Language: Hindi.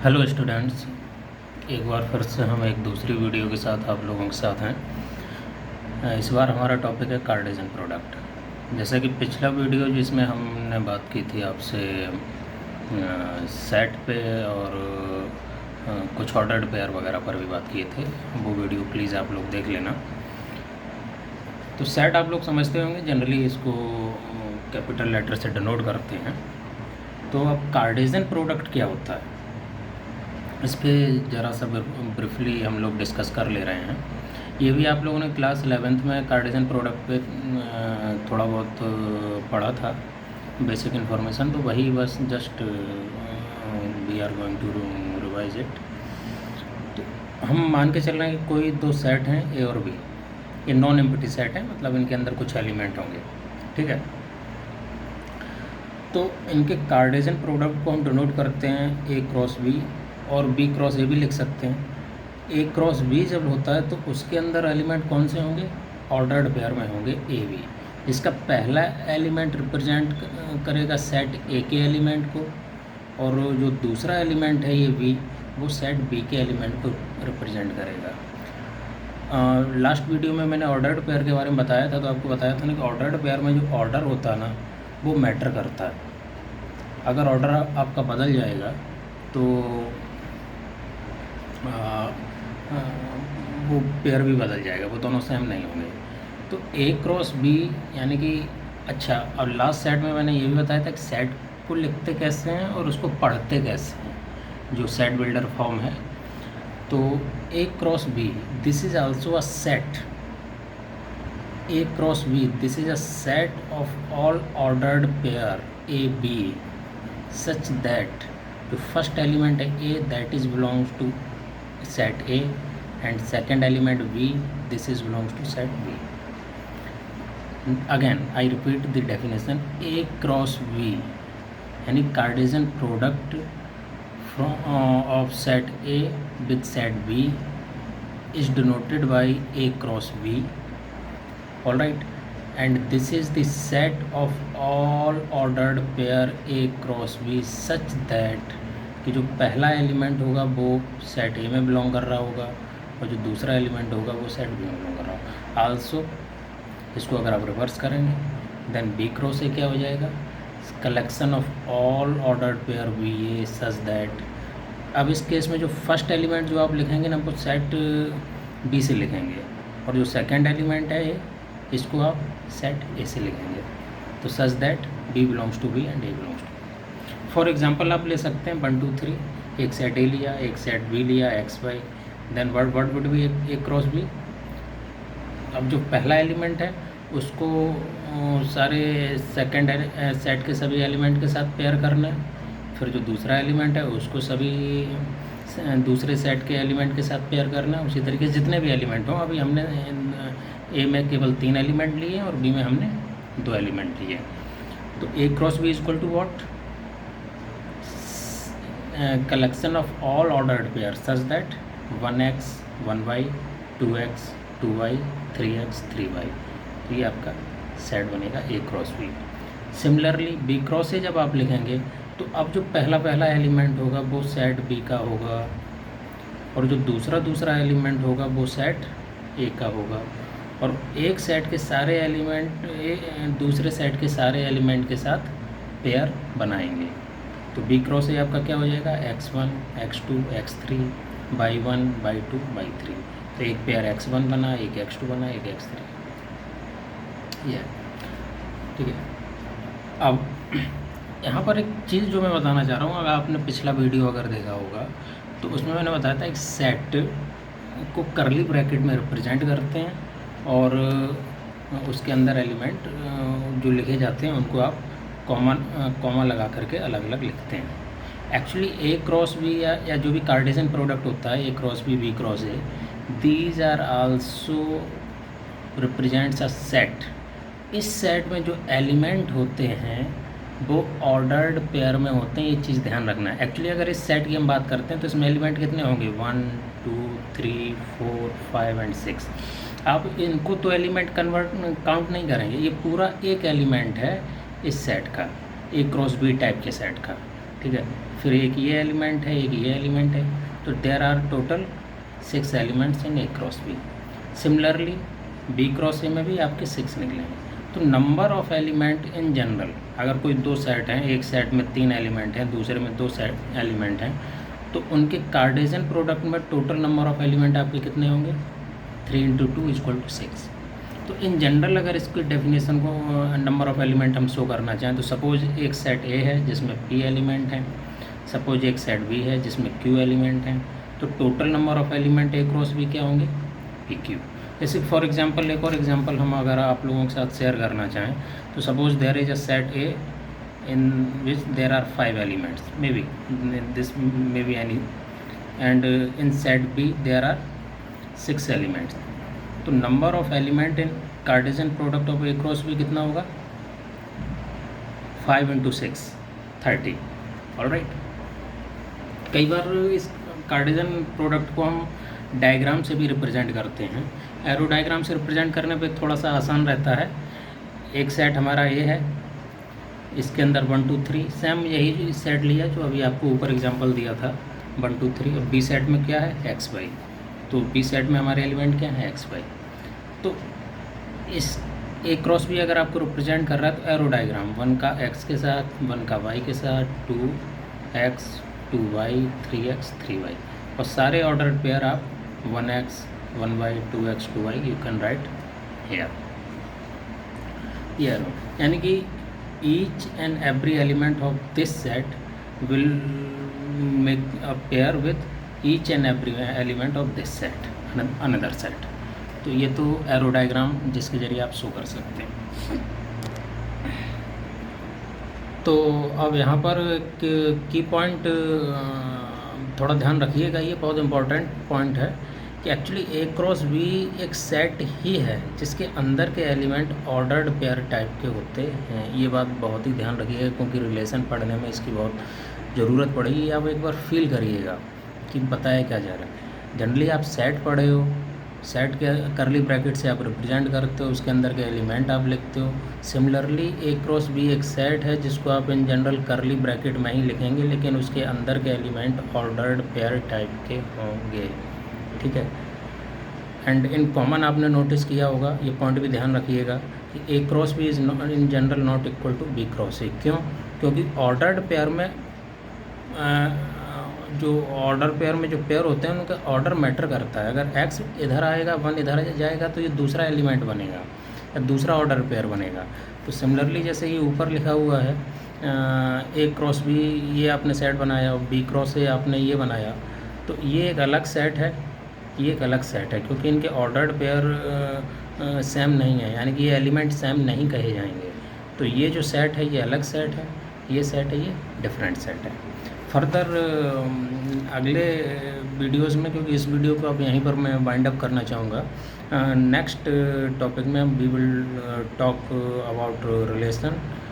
हेलो स्टूडेंट्स, एक बार फिर से हम एक दूसरी वीडियो के साथ आप लोगों के साथ हैं। इस बार हमारा टॉपिक है कार्टेशियन प्रोडक्ट। जैसा कि पिछला वीडियो जिसमें हमने बात की थी आपसे सेट पे और कुछ ऑर्डर्ड पेयर वगैरह पर भी बात किए थे, वो वीडियो प्लीज़ आप लोग देख लेना। तो सेट आप लोग समझते होंगे, जनरली इसको कैपिटल लेटर से डिनोट करते हैं। तो अब कार्टेशियन प्रोडक्ट क्या होता है, इस पर ज़रा सा ब्रीफली हम लोग डिस्कस कर ले रहे हैं। ये भी आप लोगों ने क्लास 11th में कार्टेशियन प्रोडक्ट पे थोड़ा बहुत पढ़ा था, बेसिक इन्फॉर्मेशन। तो वही बस just we are going to revise it. तो हम मान के चल रहे हैं कि कोई दो सेट हैं ए और बी, ये नॉन एम्प्टी सेट है, मतलब इनके अंदर कुछ एलिमेंट होंगे, ठीक है। तो इनके कार्टेशियन प्रोडक्ट को हम डिनोट करते हैं ए क्रॉस बी, और बी क्रॉस ए भी लिख सकते हैं। ए क्रॉस बी जब होता है तो उसके अंदर एलिमेंट कौन से होंगे, ऑर्डर्ड पेयर में होंगे ए बी। इसका पहला एलिमेंट रिप्रेजेंट करेगा सेट ए के एलिमेंट को, और जो दूसरा एलिमेंट है ये बी, वो सेट बी के एलिमेंट को रिप्रेजेंट करेगा। लास्ट वीडियो में मैंने ऑर्डर्ड पेयर के बारे में बताया था, तो आपको बताया था ना कि ऑर्डर्ड पेयर में जो ऑर्डर होता है ना, वो मैटर करता है। अगर ऑर्डर आपका बदल जाएगा तो वो पेयर भी बदल जाएगा, वो दोनों सेम नहीं होंगे। तो ए क्रॉस बी यानी कि अच्छा, और लास्ट सेट में मैंने ये भी बताया था कि सेट को लिखते कैसे हैं और उसको पढ़ते कैसे हैं, जो सेट बिल्डर फॉर्म है। तो A cross B, this is also a set. A cross B, this is a set of all ordered pair A B such that the first element A, that is belongs to set A, and second element B, this is belongs to set B. Again I repeat the definition, A cross B यानी Cartesian product from of set A with set B is denoted by A cross B, all right, and this is the set of all ordered pair A cross B such that कि जो पहला एलिमेंट होगा वो सेट ए में बिलोंग कर रहा होगा, और जो दूसरा एलिमेंट होगा वो सेट बी में बिलोंग कर रहा होगा। आल्सो इसको अगर आप रिवर्स करेंगे देन बी क्रॉस ए क्या हो जाएगा, collection of all ordered pair B A such that. अब इस केस में जो फर्स्ट एलिमेंट जो आप लिखेंगे ना, वो सेट बी से लिखेंगे, और जो सेकेंड एलिमेंट है इसको आप सेट ए से लिखेंगे। तो such that B belongs to B and A belongs to. For example आप ले सकते हैं 1 2 3, एक सेट ए लिया, एक सेट बी लिया X Y, then word would be A cross B. अब जो पहला एलिमेंट है उसको सारे सेकंड सेट के सभी एलिमेंट के साथ पेयर करना है, फिर जो दूसरा एलिमेंट है उसको सभी दूसरे सेट के एलिमेंट के साथ पेयर करना है। उसी तरीके से जितने भी एलिमेंट हों, अभी हमने ए में केवल 3 एलिमेंट लिए हैं और बी में हमने 2 एलिमेंट लिए। तो A cross B is equal to what, collection of all ordered pairs such that 1x 1y 2x 2y 3x 3y, तो ये आपका सेट बनेगा A cross B. Similarly B cross A जब आप लिखेंगे तो अब जो पहला एलिमेंट होगा वो सेट बी का होगा, और जो दूसरा एलिमेंट होगा वो सेट ए का होगा, और एक सेट के सारे एलिमेंट दूसरे सेट के सारे एलिमेंट के साथ पेयर बनाएंगे। तो बी क्रॉस ए आपका क्या हो जाएगा, x1 x2 x3 y1 y2 y3। तो एक पेयर x1 बना, एक x2 बना, एक x3, ये ठीक है। अब यहाँ पर एक चीज़ जो मैं बताना चाह रहा हूँ, अगर आपने पिछला वीडियो अगर देखा होगा तो उसमें मैंने बताया था एक सेट को करली ब्रैकेट में रिप्रेजेंट करते हैं, और उसके अंदर एलिमेंट जो लिखे जाते हैं उनको आप कॉमा लगा करके अलग अलग लिखते हैं। एक्चुअली ए क्रॉस बी या जो भी कार्टेशियन प्रोडक्ट होता है, A cross B cross A, these are also represents a set. इस सेट में जो एलिमेंट होते हैं वो ऑर्डर्ड पेयर में होते हैं, ये चीज़ ध्यान रखना है। एक्चुअली अगर इस सेट की हम बात करते हैं तो इसमें एलिमेंट कितने होंगे, 1 2 3 4 5 एंड 6। आप इनको तो एलिमेंट काउंट नहीं करेंगे, ये पूरा एक एलिमेंट है इस सेट का, ए क्रॉस बी टाइप के सेट का, ठीक है। फिर एक ये एलिमेंट है, एक ये एलिमेंट है, तो there are total 6 elements in A cross B. Similarly B cross A में भी आपके 6 निकलेंगे। तो number of element in general, अगर कोई 2 सेट हैं, एक सेट में 3 एलिमेंट हैं, दूसरे में 2 सेट एलिमेंट हैं, तो उनके कार्टेशियन प्रोडक्ट में टोटल नंबर ऑफ एलिमेंट आपके कितने होंगे? 3 × 2 = 6। तो इन जनरल अगर इसकी डेफिनेशन को नंबर ऑफ एलिमेंट हम शो करना चाहें, तो सपोज एक सेट ए है जिसमें p एलिमेंट हैं, सपोज एक सेट बी है जिसमें q एलिमेंट हैं, तो total number of element A cross B क्या होंगे? pq। जैसे फॉर एग्जांपल एक और एग्जांपल हम अगर आप लोगों के साथ शेयर करना चाहें, तो suppose there is a set A in which there are 5 elements, maybe this may be any, and in set B there are 6 elements. तो number of element in Cartesian product of A cross B कितना होगा? 5 × 6 30। ऑलराइट, कई बार इस कार्टेशियन प्रोडक्ट को हम डायग्राम से भी रिप्रेजेंट करते हैं। एरो डायग्राम से रिप्रेजेंट करने पे थोड़ा सा आसान रहता है। एक सेट हमारा ये है, इसके अंदर 1 2 3 सेम यही सेट लिया जो अभी आपको ऊपर एग्जांपल दिया था 1 2 3। और बी सेट में क्या है? X Y. तो बी सेट में हमारे एलिमेंट क्या है? X Y. तो इस ए क्रॉस बी अगर आपको रिप्रेजेंट कर रहा है तो एरो डायग्राम 1 का एक्स के साथ, 1 का वाई के साथ, 2x 2y 3x 3y, और सारे ऑर्डर्ड पेयर आप 1x 1y 2x 2y you can write here. ये एरो यानी कि each and every element of this set will make a pair with each and every element of this set, another set। तो ये तो एरो डायग्राम जिसके जरिए आप शो कर सकते हैं। तो अब यहाँ पर की पॉइंट थोड़ा ध्यान रखिएगा, ये बहुत इम्पोर्टेंट पॉइंट है कि एक्चुअली ए क्रॉस बी एक सेट ही है जिसके अंदर के एलिमेंट ऑर्डर्ड पेयर टाइप के होते हैं। ये बात बहुत ही ध्यान रखिएगा क्योंकि रिलेशन पढ़ने में इसकी बहुत ज़रूरत पड़ेगी। आप एक बार फील करिएगा कि बताया क्या जा रहा है। जनरली आप सेट पढ़े हो, सेट के करली ब्रैकेट से आप रिप्रेजेंट करते हो, उसके अंदर के एलिमेंट आप लिखते हो। सिमिलरली ए क्रॉस बी एक सेट है जिसको आप इन जनरल करली ब्रैकेट में ही लिखेंगे, लेकिन उसके अंदर के एलिमेंट ऑर्डर्ड पेयर टाइप के होंगे। ठीक है। एंड इन कॉमन आपने नोटिस किया होगा, ये पॉइंट भी ध्यान रखिएगा कि A cross B is in general not equal to B cross A. क्यों? क्योंकि ऑर्डर्ड पेयर में जो ऑर्डर पेयर में जो पेयर होते हैं उनका ऑर्डर मैटर करता है। अगर x इधर आएगा 1 इधर जाएगा तो ये दूसरा एलिमेंट बनेगा या दूसरा ऑर्डर पेयर बनेगा। तो सिमिलरली जैसे ये ऊपर लिखा हुआ है ए क्रॉस बी, ये आपने सेट बनाया, बी क्रॉस ए आपने ये बनाया, तो ये एक अलग सेट है, ये एक अलग सेट है क्योंकि इनके ऑर्डर्ड पेयर सेम नहीं है, यानी कि ये एलिमेंट सेम नहीं कहे जाएंगे। तो ये जो सेट है ये अलग सेट है, ये सेट है ये डिफरेंट सेट है। फर्दर अगले वीडियोस में, क्योंकि इस वीडियो को अब यहीं पर मैं वाइंड अप करना चाहूँगा, नेक्स्ट टॉपिक में we will talk about relation